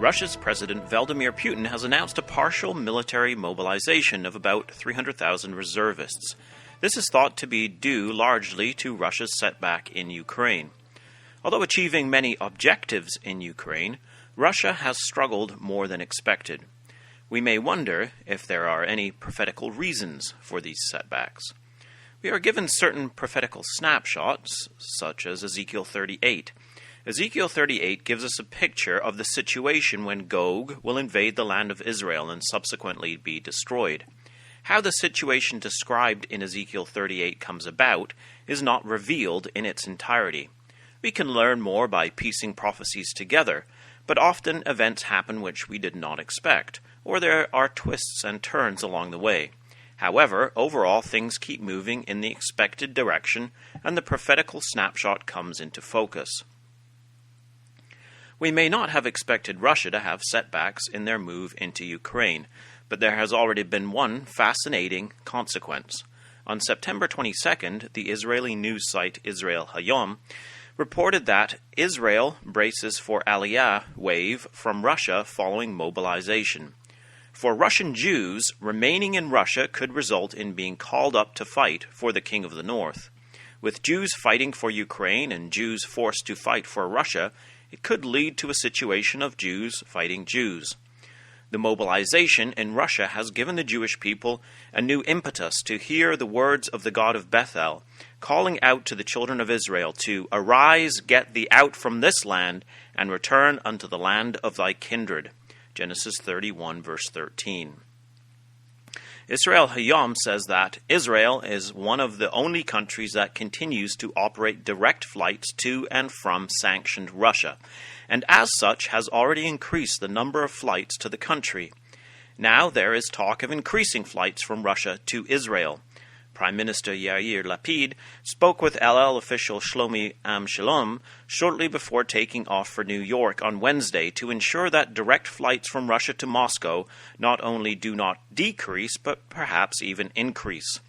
Russia's President Vladimir Putin has announced a partial military mobilization of about 300,000 reservists. This is thought to be due largely to Russia's setback in Ukraine. Although achieving many objectives in Ukraine, Russia has struggled more than expected. We may wonder if there are any prophetical reasons for these setbacks. We are given certain prophetical snapshots, such as Ezekiel 38. Ezekiel 38 gives us a picture of the situation when Gog will invade the land of Israel and subsequently be destroyed. How the situation described in Ezekiel 38 comes about is not revealed in its entirety. We can learn more by piecing prophecies together, but often events happen which we did not expect, or there are twists and turns along the way. However, overall things keep moving in the expected direction, and the prophetical snapshot comes into focus. We may not have expected Russia to have setbacks in their move into Ukraine, but there has already been one fascinating consequence. On September 22nd, the Israeli news site Israel Hayom reported that Israel braces for Aliyah wave from Russia following mobilization. For Russian Jews, remaining in Russia could result in being called up to fight for the King of the North. With Jews fighting for Ukraine and Jews forced to fight for Russia, it could lead to a situation of Jews fighting Jews. The mobilization in Russia has given the Jewish people a new impetus to hear the words of the God of Bethel, calling out to the children of Israel to arise, get thee out from this land, and return unto the land of thy kindred. Genesis 31, verse 13. Israel Hayom says that Israel is one of the only countries that continues to operate direct flights to and from sanctioned Russia, and as such has already increased the number of flights to the country. Now there is talk of increasing flights from Russia to Israel. Prime Minister Yair Lapid spoke with El Al official Shlomi Shalom shortly before taking off for New York on Wednesday to ensure that direct flights from Russia to Moscow not only do not decrease, but perhaps even increase.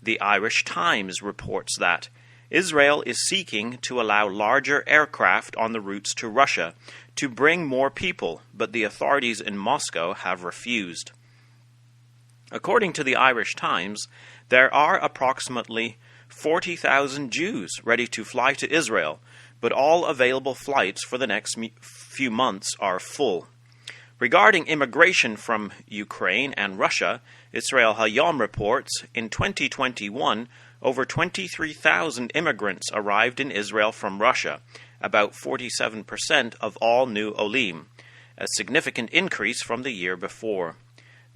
The Irish Times reports that Israel is seeking to allow larger aircraft on the routes to Russia to bring more people, but the authorities in Moscow have refused. According to the Irish Times, there are approximately 40,000 Jews ready to fly to Israel, but all available flights for the next few months are full. Regarding immigration from Ukraine and Russia, Israel Hayom reports, in 2021, over 23,000 immigrants arrived in Israel from Russia, about 47% of all new Olim, a significant increase from the year before.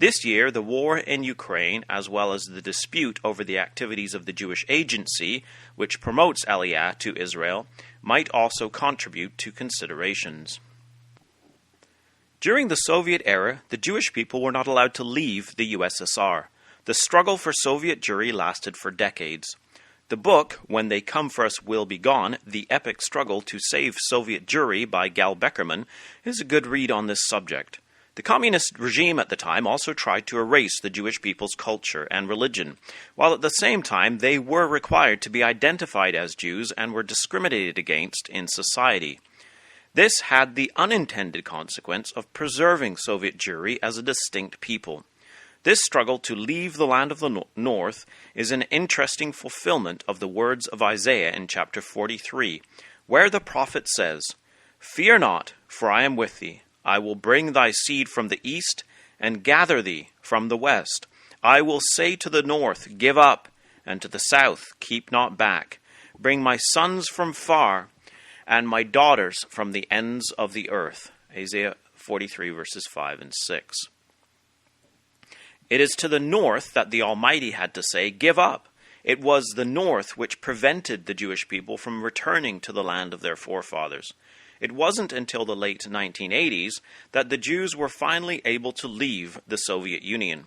This year, the war in Ukraine, as well as the dispute over the activities of the Jewish Agency, which promotes Aliyah to Israel, might also contribute to considerations. During the Soviet era, the Jewish people were not allowed to leave the USSR. The struggle for Soviet Jewry lasted for decades. The book, When They Come For Us Will Be Gone, The Epic Struggle to Save Soviet Jewry by Gal Beckerman, is a good read on this subject. The communist regime at the time also tried to erase the Jewish people's culture and religion, while at the same time they were required to be identified as Jews and were discriminated against in society. This had the unintended consequence of preserving Soviet Jewry as a distinct people. This struggle to leave the land of the North is an interesting fulfillment of the words of Isaiah in chapter 43, where the prophet says, "Fear not, for I am with thee. I will bring thy seed from the east, and gather thee from the west. I will say to the north, Give up, and to the south, Keep not back. Bring my sons from far, and my daughters from the ends of the earth." Isaiah 43, verses 5 and 6. It is to the north that the Almighty had to say, "Give up." It was the north which prevented the Jewish people from returning to the land of their forefathers. It wasn't until the late 1980s that the Jews were finally able to leave the Soviet Union.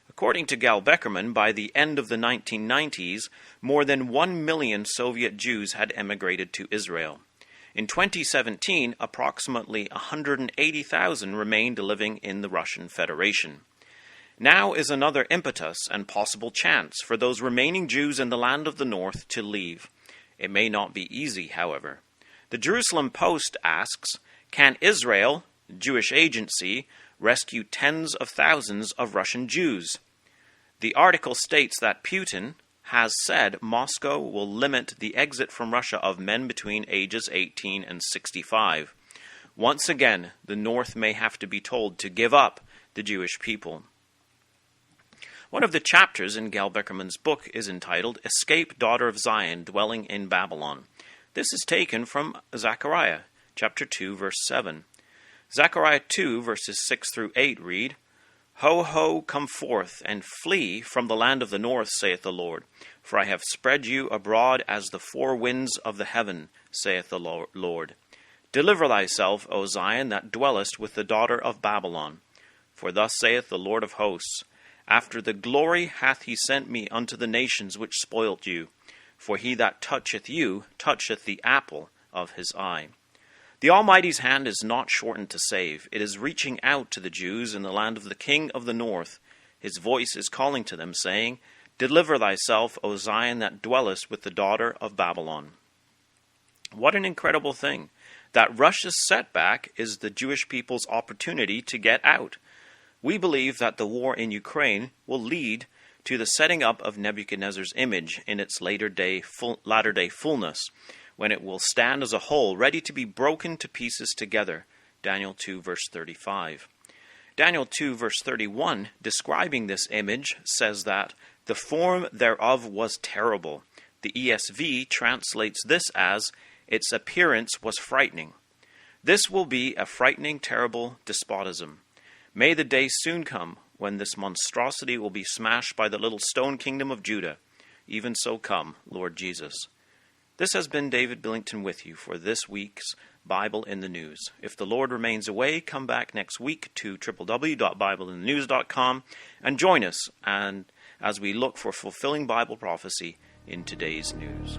According to Gal Beckerman, by the end of the 1990s, more than 1 million Soviet Jews had emigrated to Israel. In 2017, approximately 180,000 remained living in the Russian Federation. Now is another impetus and possible chance for those remaining Jews in the land of the North to leave. It may not be easy, however. The Jerusalem Post asks, can Israel Jewish agency, rescue tens of thousands of Russian Jews. The article states that Putin has said Moscow will limit the exit from Russia of men between ages 18 and 65. Once again, the North may have to be told to give up the Jewish people. One of the chapters in Gail Beckerman's book is entitled, Escape, Daughter of Zion, Dwelling in Babylon. This is taken from Zechariah, chapter 2, verse 7. Zechariah 2, verses 6 through 8 read, Ho, ho, come forth, and flee from the land of the north, saith the Lord. For I have spread you abroad as the four winds of the heaven, saith the Lord. Deliver thyself, O Zion, that dwellest with the daughter of Babylon. For thus saith the Lord of hosts, After the glory hath he sent me unto the nations which spoilt you. For he that toucheth you toucheth the apple of his eye. The Almighty's hand is not shortened to save. It is reaching out to the Jews in the land of the King of the North. His voice is calling to them, saying, Deliver thyself, O Zion, that dwellest with the daughter of Babylon. What an incredible thing, that Russia's setback is the Jewish people's opportunity to get out. We believe that the war in Ukraine will lead to the setting up of Nebuchadnezzar's image in its latter-day fullness, when it will stand as a whole, ready to be broken to pieces together. Daniel 2, verse 35. Daniel 2, verse 31, describing this image, says that the form thereof was terrible. The ESV translates this as, its appearance was frightening. This will be a frightening, terrible despotism. May the day soon come when this monstrosity will be smashed by the little stone kingdom of Judah. Even so come, Lord Jesus. This has been David Billington with you for this week's Bible in the News. If the Lord remains away, come back next week to www.bibleinthenews.com and join us as we look for fulfilling Bible prophecy in today's news.